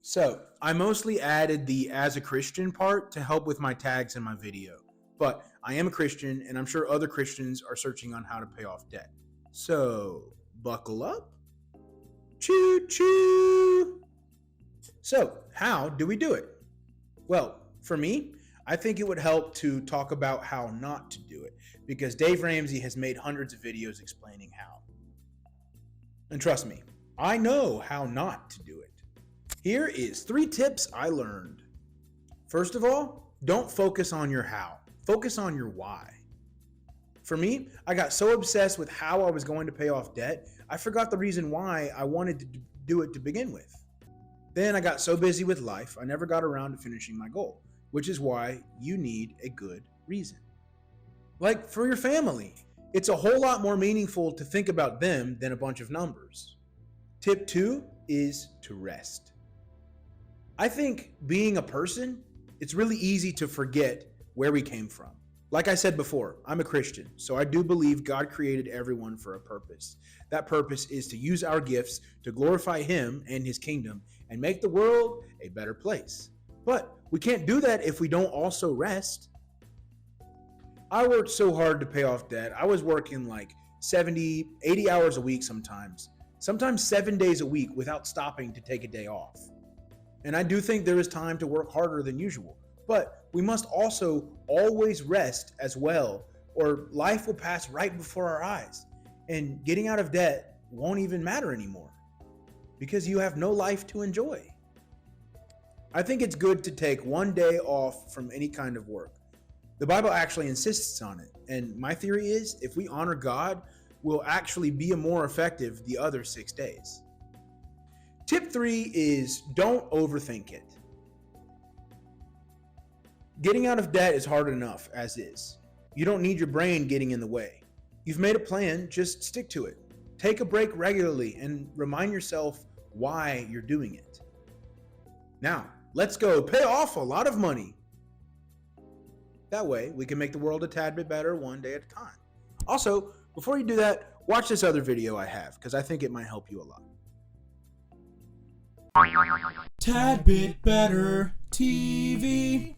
So I mostly added the as a Christian part to help with my tags in my video. But I am a Christian, and I'm sure other Christians are searching on how to pay off debt. So buckle up. Choo choo. So, how do we do it? Well, for me, I think it would help to talk about how not to do it because Dave Ramsey has made hundreds of videos explaining how. And trust me, I know how not to do it. Here is 3 tips I learned. First of all, don't focus on your how. Focus on your why. For me, I got so obsessed with how I was going to pay off debt, I forgot the reason why I wanted to do it to begin with. Then I got so busy with life, I never got around to finishing my goal, which is why you need a good reason. Like for your family, it's a whole lot more meaningful to think about them than a bunch of numbers. Tip 2 is to rest. I think being a person, it's really easy to forget where we came from. Like I said before, I'm a Christian, so I do believe God created everyone for a purpose. That purpose is to use our gifts to glorify Him and His kingdom and make the world a better place. But we can't do that if we don't also rest. I worked so hard to pay off debt. I was working like 70, 80 hours a week sometimes 7 days a week without stopping to take a day off. And I do think there is time to work harder than usual. But we must also always rest as well, or life will pass right before our eyes. And getting out of debt won't even matter anymore because you have no life to enjoy. I think it's good to take one day off from any kind of work. The Bible actually insists on it. And my theory is if we honor God, we'll actually be more effective the other 6 days. Tip 3 is don't overthink it. Getting out of debt is hard enough as is. You don't need your brain getting in the way. You've made a plan, just stick to it. Take a break regularly and remind yourself why you're doing it. Now, let's go pay off a lot of money. That way, we can make the world a tad bit better one day at a time. Also, before you do that, watch this other video I have because I think it might help you a lot. Tad Bit Better TV.